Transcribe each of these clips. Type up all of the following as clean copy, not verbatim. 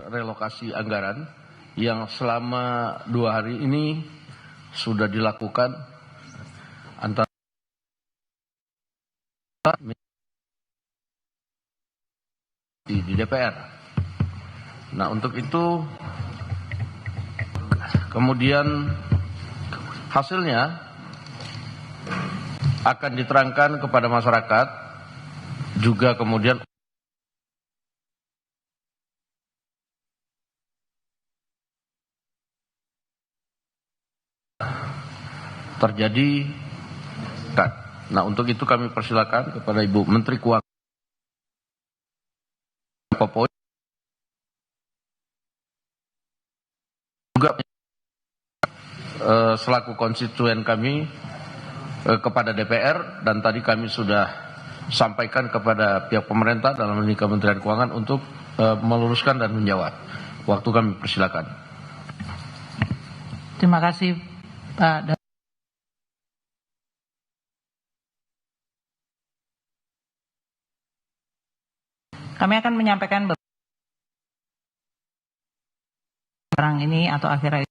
relokasi anggaran yang selama 2 hari ini sudah dilakukan antara di DPR. Nah, untuk itu kemudian hasilnya akan diterangkan kepada masyarakat, juga kemudian terjadi. Nah, untuk itu kami persilakan kepada Ibu Menteri Keuangan Popoi juga selaku konstituen kami kepada DPR, dan tadi kami sudah sampaikan kepada pihak pemerintah dalam ini Kementerian Keuangan untuk meluruskan dan menjawab. Waktu kami persilakan. Terima kasih Pak. Kami akan menyampaikan barang ini atau akhir-akhir.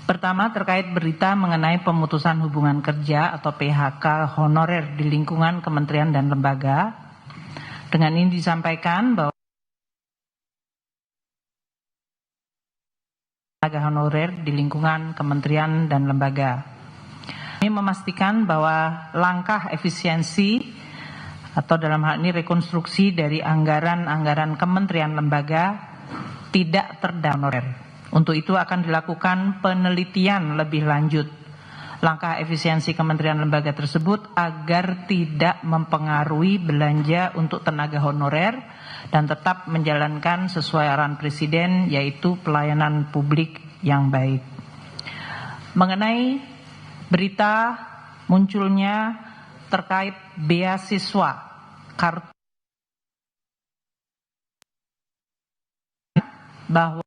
Pertama, terkait berita mengenai pemutusan hubungan kerja atau PHK honorer di lingkungan kementerian dan lembaga. Dengan ini disampaikan bahwa tenaga honorer di lingkungan kementerian dan lembaga. Kami memastikan bahwa langkah efisiensi atau dalam hal ini rekonstruksi dari anggaran-anggaran kementerian lembaga tidak terdaftar honorer. Untuk itu akan dilakukan penelitian lebih lanjut langkah efisiensi kementerian lembaga tersebut agar tidak mempengaruhi belanja untuk tenaga honorer dan tetap menjalankan sesuai arahan Presiden, yaitu pelayanan publik yang baik. Mengenai berita munculnya terkait beasiswa kartu bahwa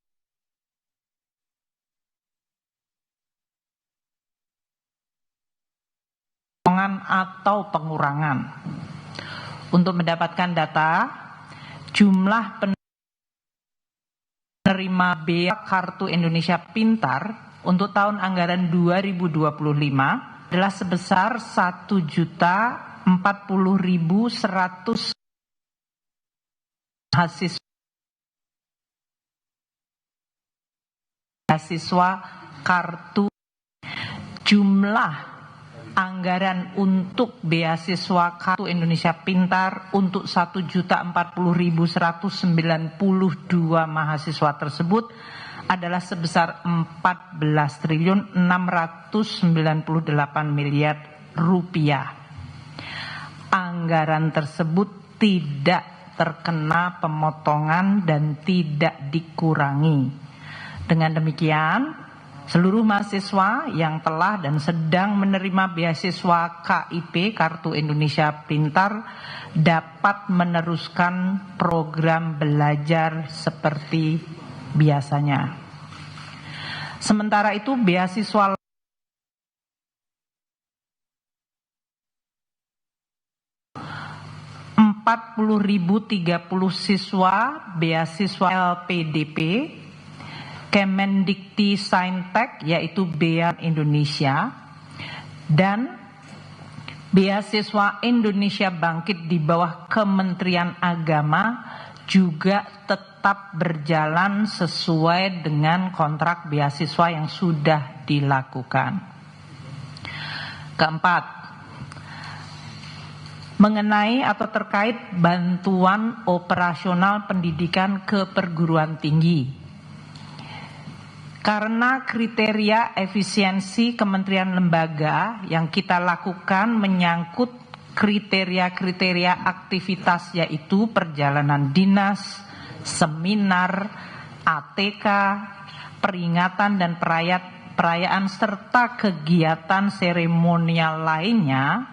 atau pengurangan. Untuk mendapatkan data jumlah penerima beasiswa Kartu Indonesia Pintar untuk tahun anggaran 2025 adalah sebesar 1.040.100 mahasiswa kartu. Jumlah anggaran untuk beasiswa Kartu Indonesia Pintar untuk 1.040.192 mahasiswa tersebut adalah sebesar 14.698 miliar rupiah. Anggaran tersebut tidak terkena pemotongan dan tidak dikurangi. Dengan demikian, seluruh mahasiswa yang telah dan sedang menerima beasiswa KIP Kartu Indonesia Pintar dapat meneruskan program belajar seperti biasanya. Sementara itu beasiswa 40.030 siswa beasiswa LPDP Kemendikti Saintek, yaitu BEA Indonesia, dan beasiswa Indonesia Bangkit di bawah Kementerian Agama juga tetap berjalan sesuai dengan kontrak beasiswa yang sudah dilakukan. Keempat, mengenai atau terkait bantuan operasional pendidikan ke perguruan tinggi. Karena kriteria efisiensi kementerian lembaga yang kita lakukan menyangkut kriteria-kriteria aktivitas, yaitu perjalanan dinas, seminar, ATK, peringatan dan perayaan serta kegiatan seremonial lainnya,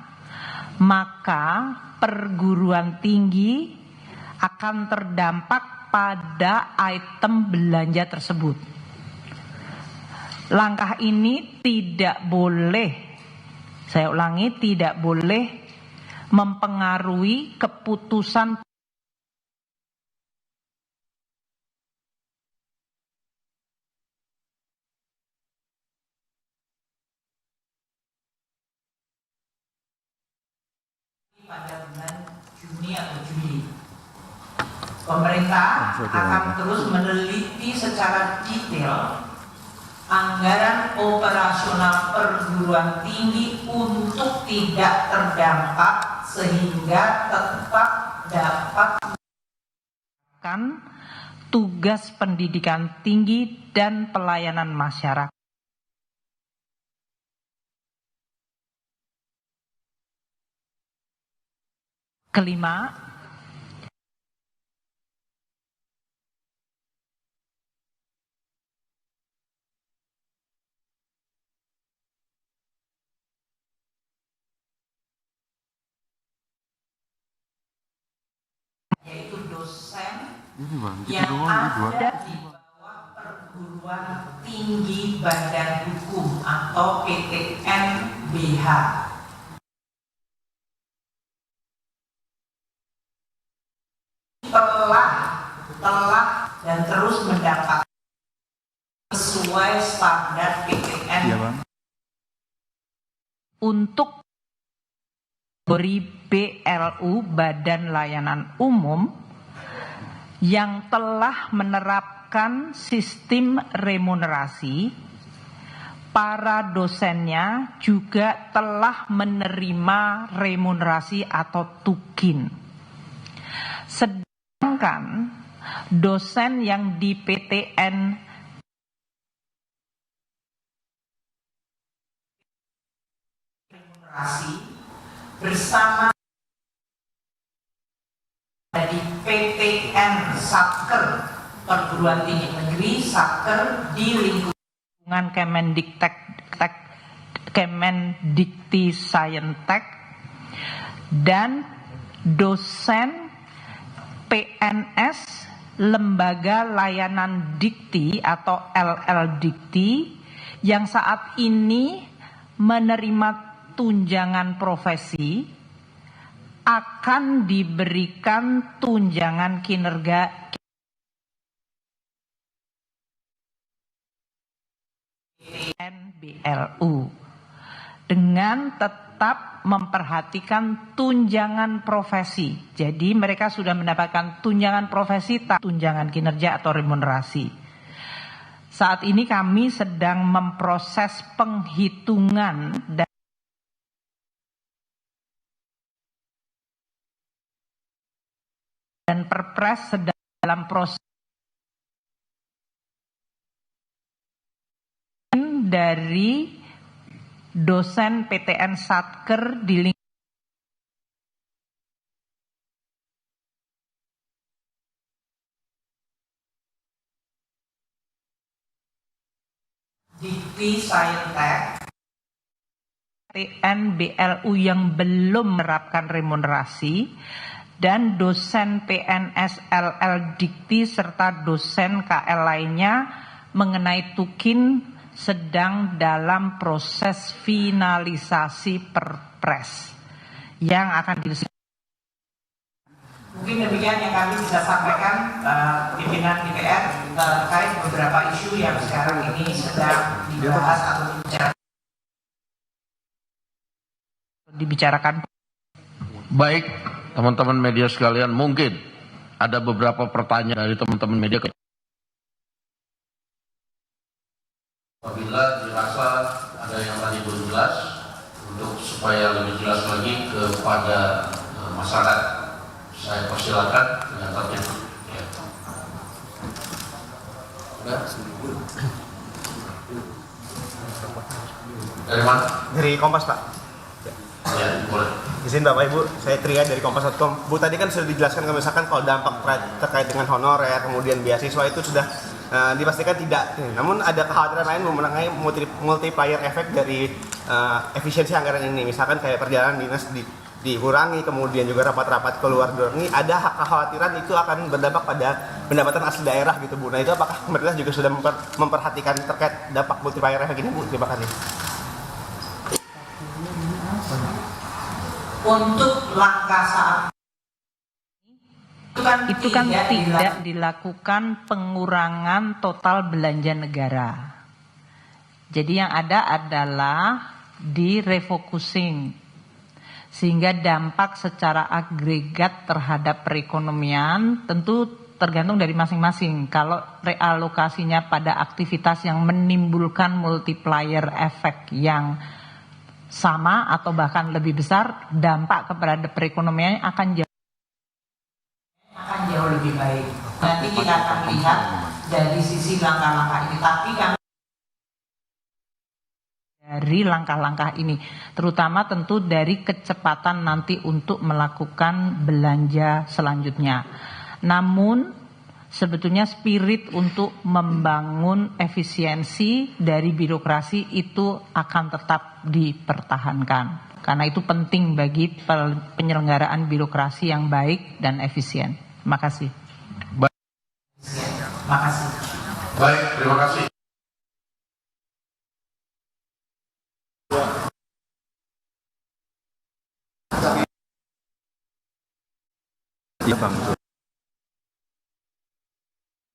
maka perguruan tinggi akan terdampak pada item belanja tersebut. Langkah ini tidak boleh, saya ulangi, tidak boleh mempengaruhi keputusan pada bulan Juni atau Juli. Pemerintah akan terus meneliti secara detail anggaran operasional perguruan tinggi untuk tidak terdampak sehingga tetap dapat melakukan tugas pendidikan tinggi dan pelayanan masyarakat. Kelima, yaitu dosen yang ada di bawah perguruan tinggi badan hukum atau PTN-BH. telah dan terus mendapat sesuai standar PTN untuk beri BLU Badan Layanan Umum yang telah menerapkan sistem remunerasi. Para dosennya juga telah menerima remunerasi atau tukin. Sedangkan dosen yang di PTN remunerasi bersama di PTN Satker Perguruan Tinggi Negeri Satker di lingkungan Kemendikti Saintek dan dosen PNS Lembaga Layanan Dikti atau LL Dikti yang saat ini menerima tunjangan profesi akan diberikan tunjangan kinerja BLU dengan tetap memperhatikan tunjangan profesi. Jadi mereka sudah mendapatkan tunjangan profesi, tak tunjangan kinerja atau remunerasi. Saat ini kami sedang memproses penghitungan dan Perpres sedang dalam proses dari dosen PTN Satker di lingkungan Dikti Saintek PTN BLU yang belum menerapkan remunerasi dan dosen PNS LL Dikti serta dosen KL lainnya mengenai tukin sedang dalam proses finalisasi Perpres yang akan diselesaikan. Mungkin demikian yang kami bisa sampaikan pimpinan DPR terkait beberapa isu yang sekarang ini sedang dibahas atau dibicarakan. Baik, teman-teman media sekalian, mungkin ada beberapa pertanyaan dari teman-teman media. Apabila dirasa ada yang tadi belum jelas, untuk supaya lebih jelas lagi kepada masyarakat, saya persilakan dengan tertib. Ya. Dari mana? Dari Kompas, Pak. Ya, boleh. Izin Bapak Ibu, saya Tria dari Kompas.com. Bu, tadi kan sudah dijelaskan misalkan kalau dampak terkait dengan honorer, kemudian beasiswa itu sudah dipastikan tidak. Namun ada kekhawatiran lain mengenai multiplier efek dari efisiensi anggaran ini. Misalkan kayak perjalanan dinas dikurangi, kemudian juga rapat-rapat keluar ini, ada kekhawatiran itu akan berdampak pada pendapatan asli daerah gitu, Bu. Nah, itu apakah pemerintah juga sudah memperhatikan terkait dampak multiplier efek ini, Bu? Terima kasih. Untuk langkah saat itu kan tidak dilakukan pengurangan total belanja negara. Jadi yang ada adalah di refocusing. sehingga dampak secara agregat terhadap perekonomian tentu tergantung dari masing-masing. Kalau realokasinya pada aktivitas yang menimbulkan multiplier efek yang sama atau bahkan lebih besar, dampak kepada perekonomian akan jauh lebih baik. Nanti kita akan lihat dari sisi langkah-langkah ini. Tapi kami dari langkah-langkah ini, terutama tentu dari kecepatan nanti untuk melakukan belanja selanjutnya. Namun sebetulnya spirit untuk membangun efisiensi dari birokrasi itu akan tetap dipertahankan. Karena itu penting bagi penyelenggaraan birokrasi yang baik dan efisien. Terima kasih. Terima kasih. Baik, terima kasih. Iya Bang.